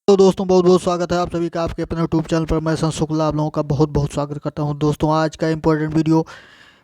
तो दोस्तों बहुत बहुत स्वागत है आप सभी का आपके अपने यूट्यूब चैनल पर। मैं शुक्ला आप लोगों का बहुत बहुत स्वागत करता हूं। दोस्तों आज का important video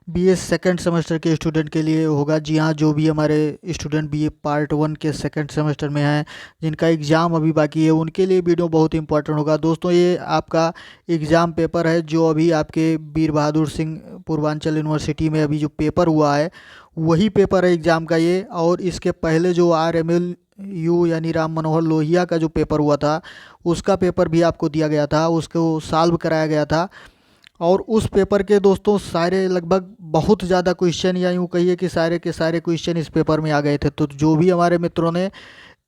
BA second semester के स्टूडेंट के लिए होगा। जी हाँ, जो भी हमारे स्टूडेंट बीए पार्ट 1 के सेकंड सेमेस्टर में हैं, जिनका एग्ज़ाम अभी बाकी है, उनके लिए वीडियो बहुत इंपॉर्टेंट होगा। दोस्तों ये आपका एग्ज़ाम पेपर है जो अभी आपके वीर बहादुर सिंह पूर्वांचल यूनिवर्सिटी में अभी जो पेपर हुआ है वही पेपर है एग्ज़ाम का ये। और इसके पहले जो RMLU यानी राम मनोहर लोहिया का जो पेपर हुआ था उसका पेपर भी आपको दिया गया था, उसको सॉल्व कराया गया था। और उस पेपर के दोस्तों सारे लगभग बहुत ज़्यादा क्वेश्चन या यूँ कहिए कि सारे के सारे क्वेश्चन इस पेपर में आ गए थे। तो जो भी हमारे मित्रों ने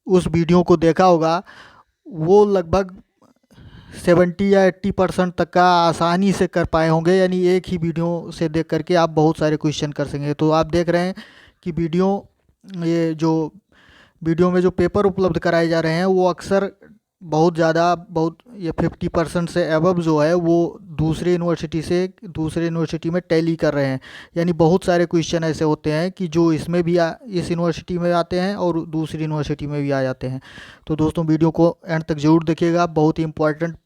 उस वीडियो को देखा होगा वो लगभग 70 या 80% तक का आसानी से कर पाए होंगे, यानी एक ही वीडियो से देख करके आप बहुत सारे क्वेश्चन कर सकेंगे। तो आप देख रहे हैं कि ये जो वीडियो में जो पेपर उपलब्ध कराए जा रहे हैं वो अक्सर बहुत ज़्यादा बहुत ये 50% से अबव जो है वो दूसरे यूनिवर्सिटी में टैली कर रहे हैं। यानी बहुत सारे क्वेश्चन ऐसे होते हैं कि जो इसमें भी इस यूनिवर्सिटी में आते हैं और दूसरी यूनिवर्सिटी में भी आ जाते हैं। तो दोस्तों वीडियो को एंड तक ज़रूर देखिएगा, बहुत ही इंपॉर्टेंट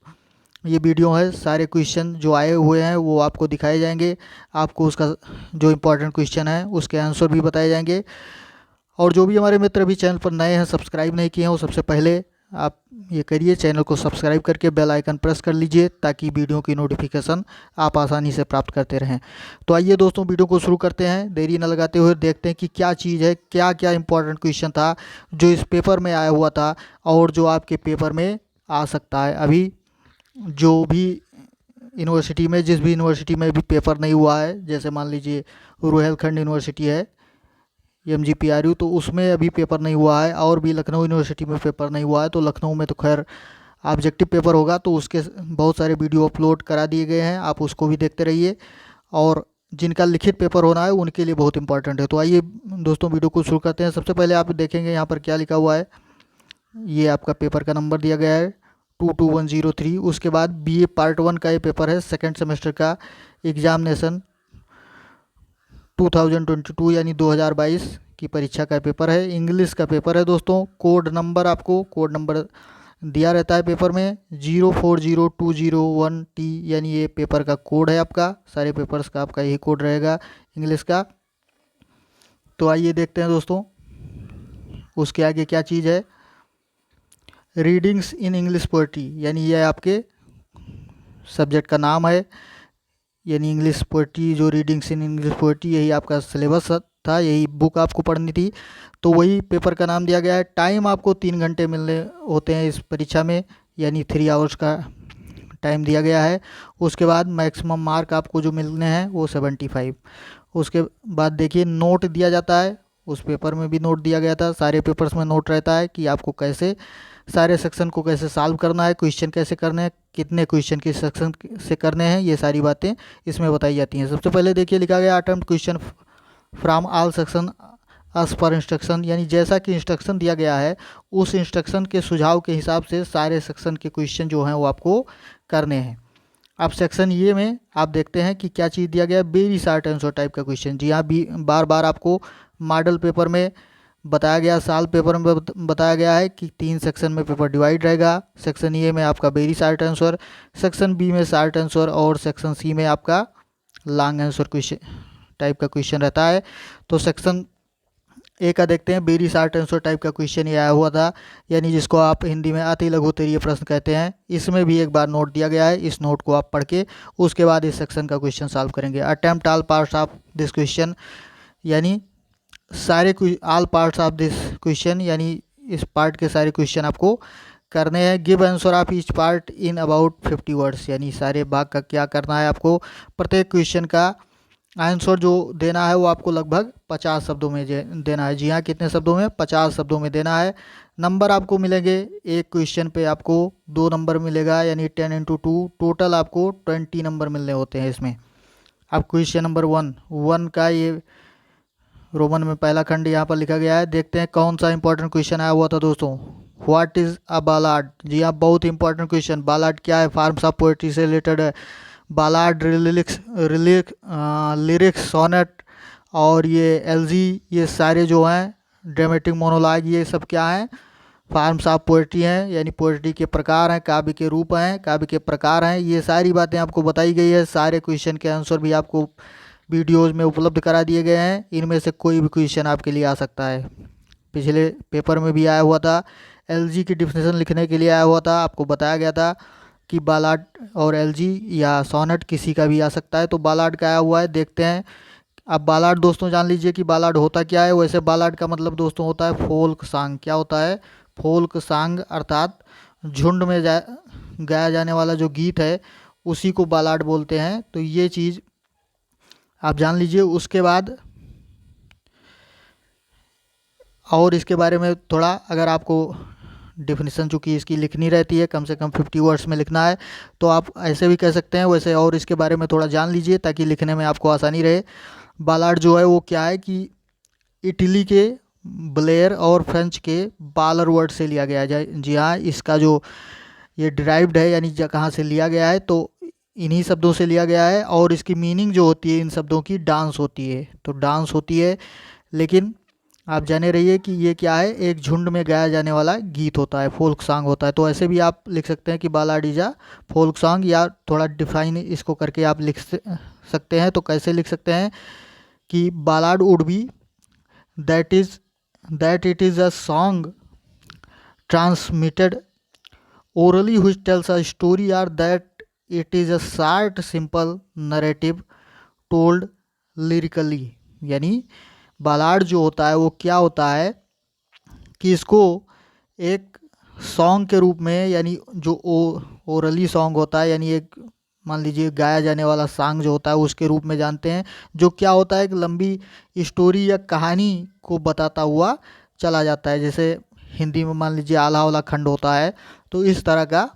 ये वीडियो है। सारे क्वेश्चन जो आए हुए हैं वो आपको दिखाए जाएंगे, आपको उसका जो इम्पोर्टेंट क्वेश्चन है उसके आंसर भी बताए जाएंगे। और जो भी हमारे मित्र अभी चैनल पर नए हैं, सब्सक्राइब नहीं किए हैं, वो सबसे पहले आप ये करिए, चैनल को सब्सक्राइब करके बेल आइकन प्रेस कर लीजिए ताकि वीडियो की नोटिफिकेशन आप आसानी से प्राप्त करते रहें। तो आइए दोस्तों वीडियो को शुरू करते हैं, देरी न लगाते हुए देखते हैं कि क्या चीज़ है, क्या क्या इंपॉर्टेंट क्वेश्चन था जो इस पेपर में आया हुआ था और जो आपके पेपर में आ सकता है। अभी जो भी यूनिवर्सिटी में जिस भी यूनिवर्सिटी में भी पेपर नहीं हुआ है, जैसे मान लीजिए रुहेलखंड यूनिवर्सिटी है MGPRU, तो उसमें अभी पेपर नहीं हुआ है। और भी लखनऊ यूनिवर्सिटी में पेपर नहीं हुआ है, तो लखनऊ में तो खैर ऑब्जेक्टिव पेपर होगा, तो उसके बहुत सारे वीडियो अपलोड करा दिए गए हैं, आप उसको भी देखते रहिए। और जिनका लिखित पेपर होना है उनके लिए बहुत इंपॉर्टेंट है। तो आइए दोस्तों वीडियो को शुरू करते हैं। सबसे पहले आप देखेंगे यहाँ पर क्या लिखा हुआ है, ये आपका पेपर का नंबर दिया गया है 22103। उसके बाद BA पार्ट 1 का ये पेपर है, सेकेंड सेमेस्टर का एग्जामिनेशन 2022 यानी 2022 की परीक्षा का पेपर है। इंग्लिश का पेपर है दोस्तों। कोड नंबर दिया रहता है पेपर में 040201T, यानी ये पेपर का कोड है आपका। सारे पेपर्स का आपका यही कोड रहेगा इंग्लिश का। तो आइए देखते हैं दोस्तों उसके आगे क्या चीज़ है। रीडिंग्स इन इंग्लिश पोएट्री, यानी ये आपके सब्जेक्ट का नाम है, यानी इंग्लिश पोएट्री जो रीडिंग्स इन इंग्लिश पोएट्री यही आपका सिलेबस था, यही बुक आपको पढ़नी थी। तो वही पेपर का नाम दिया गया है। टाइम आपको 3 घंटे मिलने होते हैं इस परीक्षा में, यानी 3 आवर्स का टाइम दिया गया है। उसके बाद मैक्सिमम मार्क आपको जो मिलने हैं वो 75। उसके बाद देखिए नोट दिया जाता है, उस पेपर में भी नोट दिया गया था। सारे पेपर्स में नोट रहता है कि आपको कैसे सारे सेक्शन को कैसे सॉल्व करना है, क्वेश्चन कैसे करने हैं, कितने क्वेश्चन किस सेक्शन से करने हैं, ये सारी बातें इसमें बताई जाती हैं। सबसे पहले देखिए लिखा गया attempt question from all section as per instruction, यानी जैसा कि इंस्ट्रक्शन दिया गया है उस इंस्ट्रक्शन के सुझाव के हिसाब से सारे सेक्शन के क्वेश्चन जो हैं वो आपको करने हैं। अब सेक्शन ये में आप देखते हैं कि क्या चीज़ दिया गया है, वेरी शॉर्ट आंसर टाइप का क्वेश्चन। जी हाँ, बार बार आपको मॉडल पेपर में बताया गया, साल पेपर में बताया गया है कि 3 सेक्शन में पेपर डिवाइड रहेगा। सेक्शन ए में आपका very short answer, section B में शॉर्ट आंसर और सेक्शन सी में आपका लॉन्ग आंसर क्वेश्चन टाइप का क्वेश्चन रहता है। तो सेक्शन ए का देखते हैं, वेरी शॉर्ट आंसर टाइप का क्वेश्चन ये आया हुआ था, यानी जिसको आप हिंदी में अति लघु उत्तरीय प्रश्न कहते हैं। इसमें भी एक बार नोट दिया गया है, इस नोट को आप पढ़ के उसके बाद इस सेक्शन का क्वेश्चन सॉल्व करेंगे। Attempt all parts of this question, यानी सारे all parts of this question, यानी इस पार्ट के सारे क्वेश्चन आपको करने हैं। Give answer of each part in about 50 words, यानी सारे भाग का क्या करना है आपको, प्रत्येक क्वेश्चन का आंसर जो देना है वो आपको लगभग 50 शब्दों में देना है। जी हाँ, कितने शब्दों में, 50 शब्दों में देना है। नंबर आपको मिलेंगे, एक क्वेश्चन पे आपको 2 नंबर मिलेगा, यानी 10 × 2, टोटल आपको 20 नंबर मिलने होते हैं इसमें। अब क्वेश्चन नंबर 1 का ये रोमन में पहला खंड यहाँ पर लिखा गया है। देखते हैं कौन सा इंपॉर्टेंट क्वेश्चन आया हुआ था दोस्तों। व्हाट इज़ अ बालाड, जी हाँ बहुत इंपॉर्टेंट क्वेश्चन। बालाड क्या है, फॉर्म्स ऑफ पोएट्री से रिलेटेड है। बालाड, लिरिक्स, सोनेट और ये एलजी, ये सारे जो हैं ड्रामेटिक मोनोलॉग, ये सब क्या हैं, फॉर्म्स ऑफ पोएट्री हैं, यानी पोएट्री के प्रकार हैं, काव्य के रूप हैं, काव्य के प्रकार हैं। ये सारी बातें आपको बताई गई है। सारे क्वेश्चन के आंसर भी आपको वीडियोज़ में उपलब्ध करा दिए गए हैं। इनमें से कोई भी क्वेश्चन आपके लिए आ सकता है। पिछले पेपर में भी आया हुआ था, एलजी की डिफिनेशन लिखने के लिए आया हुआ था। आपको बताया गया था कि बालाड और एलजी या सोनेट किसी का भी आ सकता है। तो बालाड का आया हुआ है, देखते हैं। अब बालाड दोस्तों जान लीजिए कि बालाड होता क्या है। वैसे बालाड का मतलब दोस्तों होता है फोल्क सॉन्ग। क्या होता है? फोल्क सॉन्ग, अर्थात झुंड में गाया जाने वाला जो गीत है उसी को बालाड बोलते हैं। तो ये चीज़ आप जान लीजिए। उसके बाद और इसके बारे में थोड़ा, अगर आपको डिफिनीसन चूँकि इसकी लिखनी रहती है, कम से कम 50 वर्ड्स में लिखना है, तो आप ऐसे भी कह सकते हैं। वैसे और इसके बारे में थोड़ा जान लीजिए ताकि लिखने में आपको आसानी रहे। बालाड जो है वो क्या है कि इटली के ब्लेयर और फ्रेंच के बालर वर्ड से लिया गया है। जी हाँ, इसका जो ये डिराइव्ड है, यानी कहाँ से लिया गया है, तो इन्हीं शब्दों से लिया गया है। और इसकी मीनिंग जो होती है इन शब्दों की, डांस होती है। तो डांस होती है, लेकिन आप जाने रहिए कि ये क्या है, एक झुंड में गाया जाने वाला गीत होता है, फोल्क सॉन्ग होता है। तो ऐसे भी आप लिख सकते हैं कि बालाड इज अ फोल्क सॉन्ग, या थोड़ा डिफाइन इसको करके आप लिख सकते हैं। तो कैसे लिख सकते हैं कि बालाड would be that it is a song transmitted orally which tells a story, or that it is a short simple narrative told lyrically। यानी बालाड जो होता है वो क्या होता है कि इसको एक सॉन्ग के रूप में, यानी जो ओरली सॉन्ग होता है, यानी एक मान लीजिए गाया जाने वाला सॉन्ग जो होता है उसके रूप में जानते हैं। जो क्या होता है, एक लंबी स्टोरी या कहानी को बताता हुआ चला जाता है। जैसे हिंदी में मान लीजिए आला वाला खंड होता है, तो इस तरह का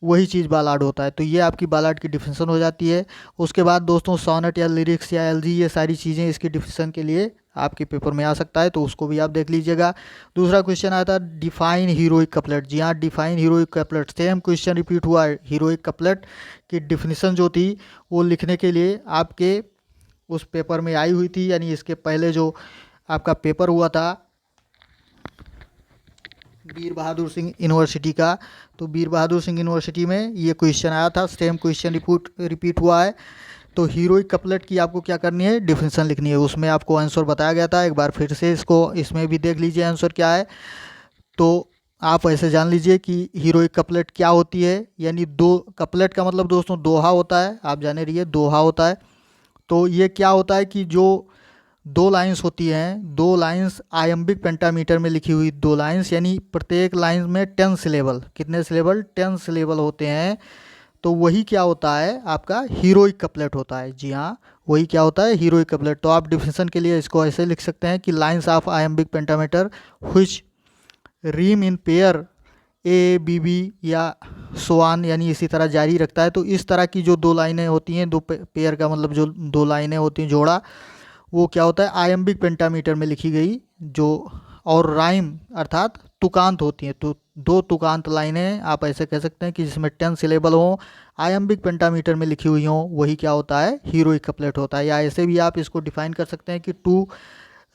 वही चीज़ बालाड होता है। तो ये आपकी बालाड की डिफिनेशन हो जाती है। उसके बाद दोस्तों सोनेट या लिरिक्स या एलजी, ये सारी चीज़ें इसकी डिफिनेशन के लिए आपके पेपर में आ सकता है, तो उसको भी आप देख लीजिएगा। दूसरा क्वेश्चन आया था डिफाइन हीरोइक कपलेट। जी हाँ, define heroic couplet, same question repeat हुआ है। हीरोइक कपलेट की डिफिनेशन जो थी वो लिखने के लिए आपके उस पेपर में आई हुई थी, यानी इसके पहले जो आपका पेपर हुआ था वीर बहादुर सिंह यूनिवर्सिटी का, तो वीर बहादुर सिंह यूनिवर्सिटी में ये क्वेश्चन आया था। सेम क्वेश्चन रिपीट हुआ है। तो हीरोइक कपलेट की आपको क्या करनी है, डिफिनेशन लिखनी है। उसमें आपको आंसर बताया गया था, एक बार फिर से इसको इसमें भी देख लीजिए आंसर क्या है। तो आप ऐसे जान लीजिए कि हीरोइक कपलेट क्या होती है। यानी दो, कपलेट का मतलब दोस्तों दोहा होता है, आप जाने रहिए दोहा होता है। तो ये क्या होता है कि जो दो लाइंस होती हैं, दो लाइंस आयम्बिक पेंटामीटर में लिखी हुई दो लाइंस, यानी प्रत्येक लाइन में 10 सिलेबल, कितने सिलेबल, 10 सिलेबल होते हैं। तो वही क्या होता है, आपका हीरोइक कपलेट होता है। जी हाँ, वही क्या होता है, हीरोइक कपलेट। तो आप डिफिनेशन के लिए इसको ऐसे लिख सकते हैं कि lines of iambic pentameter which rhyme in pair A B B या सोआन, यानी इसी तरह जारी रखता है। तो इस तरह की जो दो लाइनें होती हैं, दो पेयर का मतलब जो दो लाइनें होती हैं, जोड़ा, वो क्या होता है, आयम्बिक पेंटामीटर में लिखी गई जो, और राइम अर्थात तुकांत होती हैं। तो दो तुकांत लाइनें आप ऐसे कह सकते हैं कि जिसमें 10 सिलेबल हो, आयम्बिक पेंटामीटर में लिखी हुई हो, वही क्या होता है, हीरोइक कपलेट होता है। या ऐसे भी आप इसको डिफाइन कर सकते हैं कि 2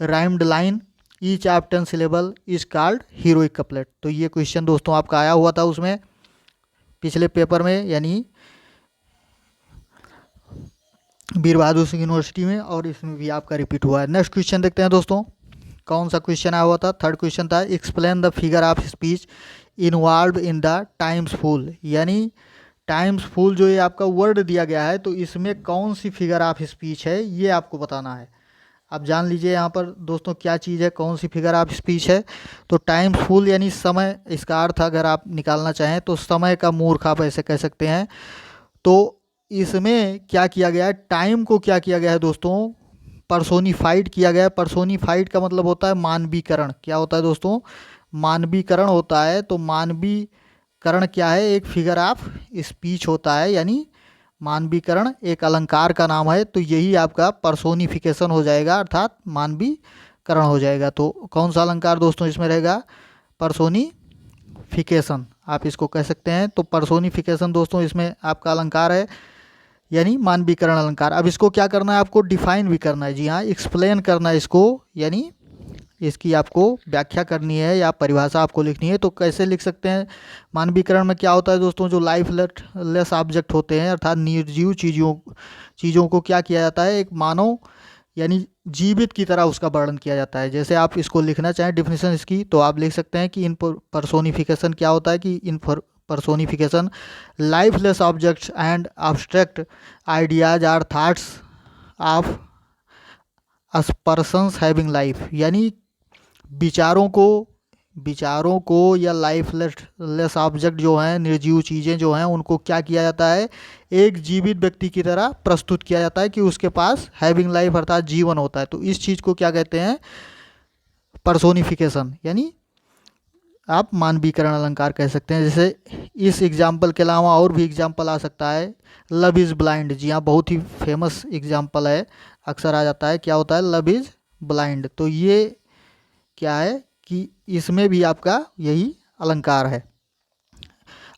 rhymed line each of 10 syllable is called heroic couplet. तो ये क्वेश्चन दोस्तों आपका आया हुआ था उसमें पिछले पेपर में, यानी वीर बहादुर सिंह यूनिवर्सिटी में, और इसमें भी आपका रिपीट हुआ है। नेक्स्ट क्वेश्चन देखते हैं दोस्तों, कौन सा क्वेश्चन आया हुआ था। थर्ड क्वेश्चन था explain the figure of speech involve in the time's fool. यानी टाइम्स फूल जो ये आपका वर्ड दिया गया है, तो इसमें कौन सी फिगर ऑफ स्पीच है ये आपको बताना है। आप जान लीजिए यहाँ पर दोस्तों क्या चीज़ है, कौन सी फिगर ऑफ स्पीच है। तो टाइम्स फूल यानी समय, इसका अर्थ अगर आप निकालना चाहें तो समय का मूर्ख, आप ऐसे कह सकते हैं। तो इसमें क्या किया गया है, टाइम को क्या किया गया है दोस्तों, पर्सोनिफाइड किया गया है। पर्सोनिफाइड का मतलब होता है मानवीकरण। क्या होता है दोस्तों, मानवीकरण होता है। तो मानवीकरण क्या है, एक फिगर ऑफ स्पीच होता है, यानी मानवीकरण एक अलंकार का नाम है। तो यही आपका पर्सोनिफिकेशन हो जाएगा, अर्थात मानवीकरण हो जाएगा। तो कौन सा अलंकार दोस्तों इसमें रहेगा, पर्सोनिफिकेशन आप इसको कह सकते हैं। तो पर्सोनिफिकेशन दोस्तों इसमें आपका अलंकार है, यानी मानवीकरण अलंकार। अब इसको क्या करना है, आपको डिफाइन भी करना है। जी हाँ, एक्सप्लेन करना है इसको, यानी इसकी आपको व्याख्या करनी है या परिभाषा आपको लिखनी है। तो कैसे लिख सकते हैं? मानवीकरण में क्या होता है दोस्तों, जो लाइफलेस ऑब्जेक्ट होते हैं अर्थात निर्जीव चीज़ों को क्या किया जाता है, एक मानव यानी जीवित की तरह उसका वर्णन किया जाता है। जैसे आप इसको लिखना चाहें डिफिनेशन इसकी, तो आप लिख सकते हैं कि इन पर्सोनिफिकेशन क्या होता है कि in personification lifeless objects and abstract ideas are thoughts of persons having life, यानी विचारों को या लाइफलेस ऑब्जेक्ट जो हैं, निर्जीव चीज़ें जो हैं, उनको क्या किया जाता है, एक जीवित व्यक्ति की तरह प्रस्तुत किया जाता है कि उसके पास हैविंग लाइफ अर्थात जीवन होता है। तो इस चीज़ को क्या कहते हैं, पर्सोनिफिकेशन, यानी आप मानवीकरण अलंकार कह सकते हैं। जैसे इस एग्जाम्पल के अलावा और भी एग्जाम्पल आ सकता है, लव इज़ ब्लाइंड। जी हाँ, बहुत ही फेमस एग्जाम्पल है, अक्सर आ जाता है। क्या होता है, लव इज़ ब्लाइंड। तो ये क्या है कि इसमें भी आपका यही अलंकार है।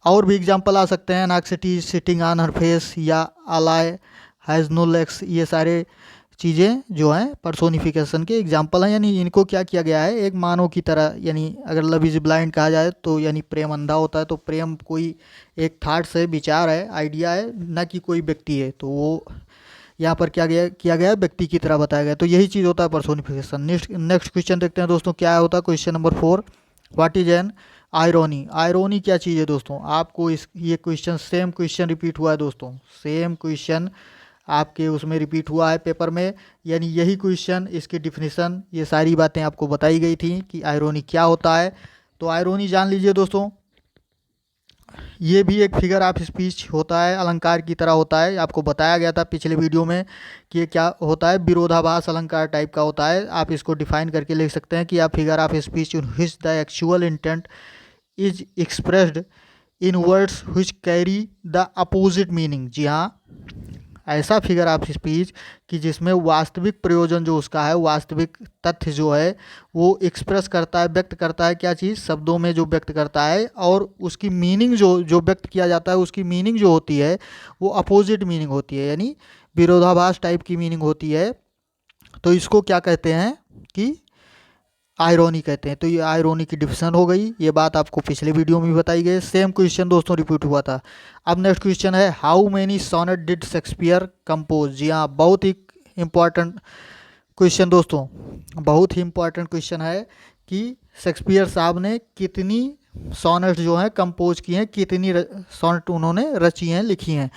और भी एग्जाम्पल आ सकते हैं, एनाक्सिटी सिटिंग ऑन हर फेस या अलाई हैज़ नो लेग्स। ये सारे चीज़ें जो हैं पर्सोनिफिकेशन के एग्जाम्पल हैं, यानी इनको क्या किया गया है, एक मानव की तरह। यानी अगर लव इज ब्लाइंड कहा जाए तो यानी प्रेम अंधा होता है, तो प्रेम कोई एक थाट्स है, विचार है, आइडिया है, ना कि कोई व्यक्ति है। तो वो यहाँ पर क्या किया गया है, व्यक्ति की तरह बताया गया। तो यही चीज़ होता है पर्सोनिफिकेशन। नेक्स्ट क्वेश्चन देखते हैं दोस्तों, क्या होता है question number 4, what is an irony. Irony क्या चीज़ है दोस्तों? आपको ये क्वेश्चन सेम क्वेश्चन रिपीट हुआ है दोस्तों, सेम क्वेश्चन आपके उसमें रिपीट हुआ है पेपर में। यानी यही क्वेश्चन, इसकी डिफिनीशन, ये सारी बातें आपको बताई गई थी कि आयरोनी क्या होता है। तो आयरोनी जान लीजिए दोस्तों, ये भी एक फिगर ऑफ स्पीच होता है, अलंकार की तरह होता है। आपको बताया गया था पिछले वीडियो में कि ये क्या होता है, विरोधाभास अलंकार टाइप का होता है। आप इसको डिफाइन करके लिख सकते हैं कि आप figure of speech in which the actual intent is expressed in words which carry the opposite meaning. जी हाँ, ऐसा फिगर ऑफ स्पीच कि जिसमें वास्तविक प्रयोजन जो उसका है, वास्तविक तथ्य जो है, वो एक्सप्रेस करता है, व्यक्त करता है, क्या चीज़, शब्दों में जो व्यक्त करता है, और उसकी मीनिंग जो व्यक्त किया जाता है, उसकी मीनिंग जो होती है वो अपोजिट मीनिंग होती है, यानी विरोधाभास टाइप की मीनिंग होती है। तो इसको क्या कहते हैं कि आयरोनी कहते हैं। तो ये आयरोनी की डिफिनेशन हो गई। ये बात आपको पिछले वीडियो में भी बताई गई। सेम क्वेश्चन दोस्तों रिपीट हुआ था। अब नेक्स्ट क्वेश्चन है, how many sonnet did Shakespeare compose. जी हाँ, बहुत ही इंपॉर्टेंट क्वेश्चन दोस्तों, बहुत ही इंपॉर्टेंट क्वेश्चन है कि शेक्सपियर साहब ने कितनी सोनेट जो हैं कंपोज की हैं, कितनी सोनेट उन्होंने रची हैं, लिखी हैं।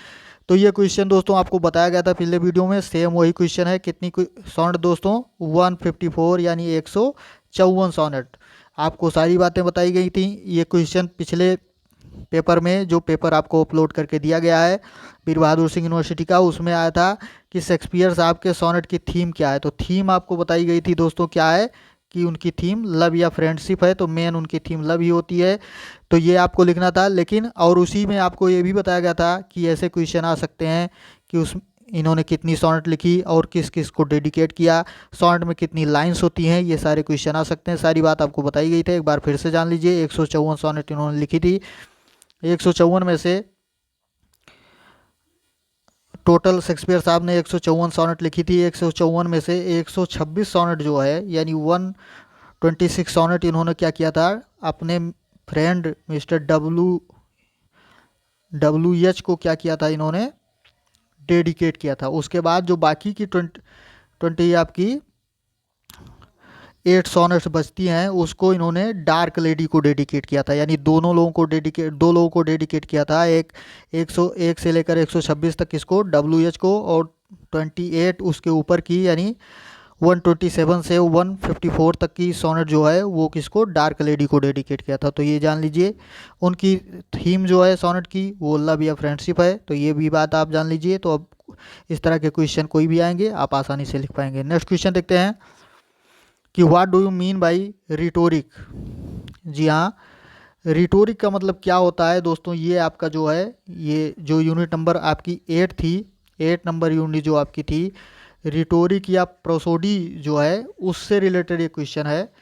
तो ये क्वेश्चन दोस्तों आपको बताया गया था पिछले वीडियो में, सेम वही क्वेश्चन है। कितनी सोनेट दोस्तों, 154 यानी 154 सोनेट। आपको सारी बातें बताई गई थी। ये क्वेश्चन पिछले पेपर में, जो पेपर आपको अपलोड करके दिया गया है वीर बहादुर सिंह यूनिवर्सिटी का, उसमें आया था कि शेक्सपियर साहब के सोनेट की थीम क्या है। तो थीम आपको बताई गई थी दोस्तों, क्या है कि उनकी थीम लव या फ्रेंडशिप है। तो मेन उनकी थीम लव ही होती है। तो ये आपको लिखना था। लेकिन और उसी में आपको ये भी बताया गया था कि ऐसे क्वेश्चन आ सकते हैं कि इन्होंने कितनी सोनेट लिखी और किस किस को डेडिकेट किया, सोनेट में कितनी लाइंस होती हैं, ये सारे क्वेश्चन आ सकते हैं। सारी बात आपको बताई गई थी, एक बार फिर से जान लीजिए। 154 सोनेट इन्होंने लिखी थी। 154 में से टोटल शेक्सपियर साहब ने 154 सोनेट लिखी थी। 154 में से 126 सोनेट जो है, यानी 126 सोनेट इन्होंने क्या किया था, अपने फ्रेंड मिस्टर WH को क्या किया था, इन्होंने डेडिकेट किया था। उसके बाद जो बाकी की 20 आपकी 8 सोनेट्स बचती हैं, उसको इन्होंने डार्क लेडी को डेडिकेट किया था। यानी दो लोगों को डेडिकेट किया था। 101 से लेकर 126 तक इसको WH को, और 28 उसके ऊपर की, यानी 127 से 154 तक की सोनेट जो है वो किसको, डार्क लेडी को डेडिकेट किया था। तो ये जान लीजिए, उनकी थीम जो है सोनेट की वो लव या फ्रेंडशिप है। तो ये भी बात आप जान लीजिए। तो अब इस तरह के क्वेश्चन कोई भी आएंगे आप आसानी से लिख पाएंगे। नेक्स्ट क्वेश्चन देखते हैं कि what do you mean by rhetoric. जी हाँ, रिटोरिक का मतलब क्या होता है दोस्तों, ये आपका जो है, ये जो यूनिट नंबर आपकी 8 थी, 8 नंबर यूनिट जो आपकी थी, रिटोरिक या प्रोसोडी जो है, उससे रिलेटेड ये क्वेश्चन है।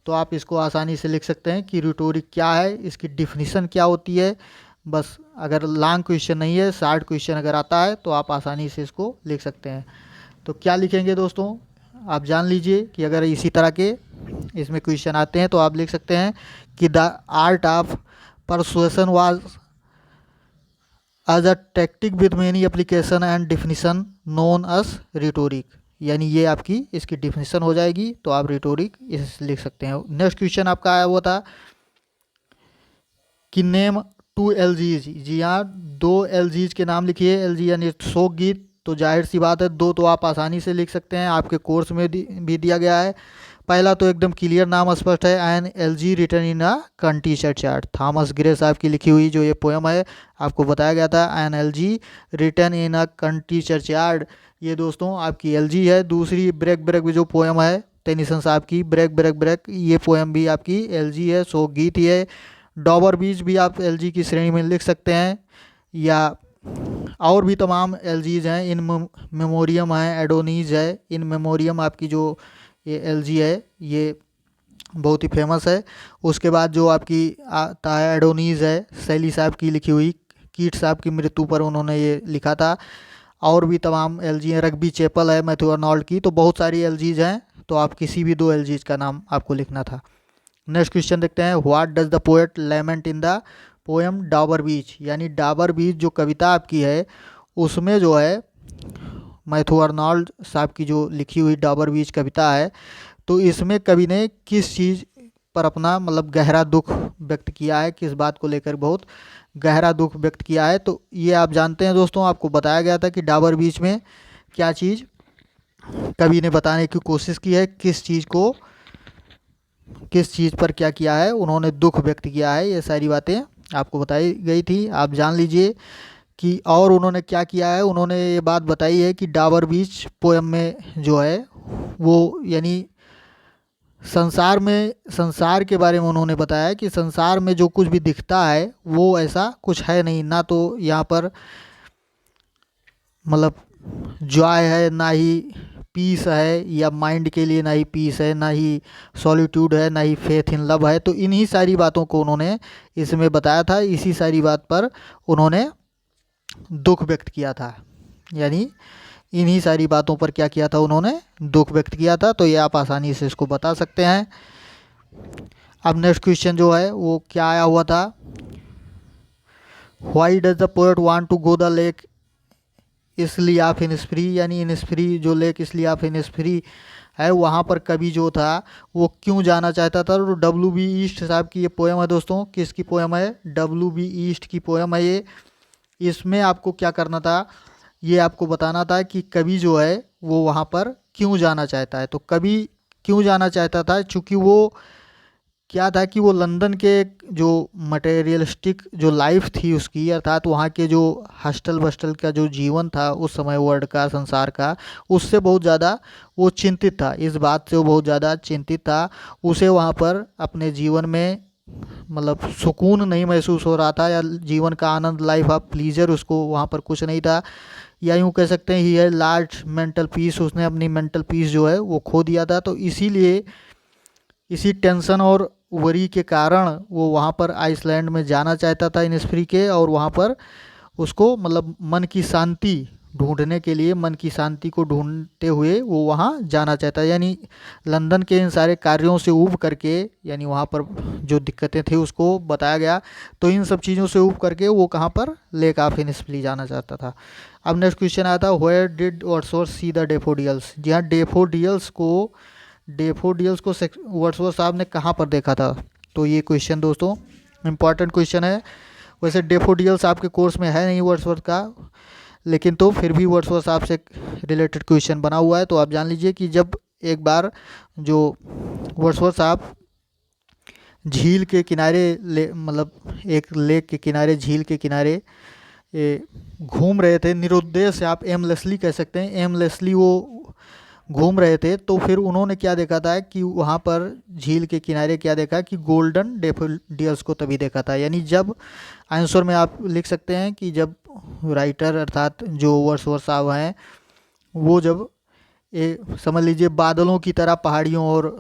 तो आप इसको आसानी से लिख सकते हैं कि रिटोरिक क्या है, इसकी डिफिनीशन क्या होती है। बस अगर लॉन्ग क्वेश्चन नहीं है, शॉर्ट क्वेश्चन अगर आता है तो आप आसानी से इसको लिख सकते हैं। तो क्या लिखेंगे दोस्तों, आप जान लीजिए कि अगर इसी तरह के इसमें क्वेश्चन आते हैं तो आप लिख सकते हैं कि the art of persuasion was as a tactic with many application and definition known as rhetoric. यानी ये आपकी इसकी डिफिनीशन हो जाएगी, तो आप रिटोरिक इस लिख सकते हैं। नेक्स्ट क्वेश्चन आपका आया हुआ था कि नेम 2 LGs। जी हाँ, 2 LGs के नाम लिखिए। LG यानी शोक गीत, तो जाहिर सी बात है 2 तो आप आसानी से लिख सकते हैं, आपके कोर्स में भी दिया गया है। पहला तो एकदम क्लियर, नाम स्पष्ट है, an LG written in a country chart. Thomas Gray साहब की लिखी हुई जो ये पोएम है, आपको बताया गया था, an LG written in a country churchyard. ये दोस्तों आपकी LG है। दूसरी ब्रेक ब्रेक जो पोएम है टेनिसन साहब की, ब्रेक ब्रेक ब्रेक, ये पोएम भी आपकी LG है, शोक गीत ही है। डॉबर बीच भी आप LG की श्रेणी में लिख सकते हैं, या और भी तमाम LGs हैं। इन मेमोरियम है, एडोनीज है। इन मेमोरियम आपकी जो ये LG है ये बहुत ही फेमस है। उसके बाद जो आपकी आता है एडोनीज है, शैली साहब की लिखी हुई, कीट साहब की मृत्यु पर उन्होंने ये लिखा था। और भी तमाम LG हैं, रग्बी चैपल है मैथ्यू अर्नोल्ड की, तो बहुत सारी LGs हैं। तो आप किसी भी 2 LGs का नाम आपको लिखना था। नेक्स्ट क्वेश्चन देखते हैं, what does the poet lament in the poem Dover Beach. यानी डाबर बीच जो कविता आपकी है उसमें जो है मैथ्यू अर्नोल्ड साहब की जो लिखी हुई डाबर बीच कविता है, तो इसमें कवि ने किस चीज़ पर अपना मतलब गहरा दुख व्यक्त किया है, किस बात को लेकर बहुत गहरा दुख व्यक्त किया है। तो ये आप जानते हैं दोस्तों, आपको बताया गया था कि डाबर बीच में क्या चीज़ कवि ने बताने की कोशिश की है, किस चीज़ पर क्या किया है, उन्होंने दुख व्यक्त किया है, ये सारी बातें आपको बताई गई थी। आप जान लीजिए कि और उन्होंने क्या किया है। उन्होंने ये बात बताई है कि डाबर बीच पोएम में जो है वो यानी संसार के बारे में उन्होंने बताया कि संसार में जो कुछ भी दिखता है वो ऐसा कुछ है नहीं, ना तो यहाँ पर मतलब जॉय है, ना ही पीस है, या माइंड के लिए ना ही पीस है, ना ही सॉलिट्यूड है, ना ही फेथ इन लव है। तो इन्हीं सारी बातों को उन्होंने इसमें बताया था, इसी सारी बात पर उन्होंने दुख व्यक्त किया था। यानी इन्हीं सारी बातों पर क्या किया था, उन्होंने दुख व्यक्त किया था। तो ये आप आसानी से इसको बता सकते हैं। अब नेक्स्ट क्वेश्चन जो है वो क्या आया हुआ था, why does the poet want to go the lake isle of Innisfree. यानी इनिस्फ्री जो लेक इसलिए ऑफ इनिस्फ्री है, वहाँ पर कवि जो था वो क्यों जाना चाहता था। तो WB ईस्ट साहब की ये पोएम है दोस्तों। किसकी पोएम है? WB ईस्ट की पोएम है ये। इसमें आपको क्या करना था, ये आपको बताना था कि कवि जो है वो वहाँ पर क्यों जाना चाहता है। तो कवि क्यों जाना चाहता था, चूँकि वो क्या था कि वो लंदन के जो मटेरियलिस्टिक जो लाइफ थी उसकी, अर्थात वहाँ के जो हॉस्टल बस्टल का जो जीवन था उस समय वर्ल्ड का, संसार का, उससे बहुत ज़्यादा वो चिंतित था। इस बात से वो बहुत ज़्यादा चिंतित था। उसे वहाँ पर अपने जीवन में मतलब सुकून नहीं महसूस हो रहा था, या जीवन का आनंद, लाइफ ऑफ प्लीजर उसको वहाँ पर कुछ नहीं था, या यूँ कह सकते हैं ही है लार्ज मेंटल पीस। उसने अपनी मेंटल पीस जो है वो खो दिया था। तो इसीलिए इसी टेंशन और वरी के कारण वो वहाँ पर आइसलैंड में जाना चाहता था इनिस्फ्री के, और वहाँ पर उसको मतलब मन की शांति ढूंढने के लिए, मन की शांति को ढूंढते हुए वो वहाँ जाना चाहता है। यानी लंदन के इन सारे कार्यों से ऊब करके, यानी वहाँ पर जो दिक्कतें थी उसको बताया गया, तो इन सब चीज़ों से ऊब करके वो कहाँ पर, लेक ऑफ इनिस्फ्री जाना चाहता था। अब नेक्स्ट क्वेश्चन आया था, where did Wordsworth see the daffodils. जी हाँ, डेफोडिल्स को वर्ड्सवर्थ साहब ने कहाँ पर देखा था। तो ये क्वेश्चन दोस्तों इम्पॉर्टेंट क्वेश्चन है। वैसे डेफोडिल्स आपके कोर्स में है नहीं वर्ड्सवर्थ का, लेकिन तो फिर भी वर्ड्सवर्थ साहब से रिलेटेड क्वेश्चन बना हुआ है। तो आप जान लीजिए कि जब एक बार जो वर्ड्सवर्थ साहब झील के किनारे मतलब एक लेक के किनारे, झील के किनारे घूम रहे थे, निरुद्देश्य आप एमलेसली कह सकते हैं, एमलेसली वो घूम रहे थे। तो फिर उन्होंने क्या देखा था कि वहाँ पर झील के किनारे क्या देखा कि गोल्डन डेफोडिल्स को तभी देखा था। यानी जब आंसर में आप लिख सकते हैं कि जब राइटर अर्थात जो वर्ड्सवर्थ साहब हैं वो जब समझ लीजिए बादलों की तरह पहाड़ियों और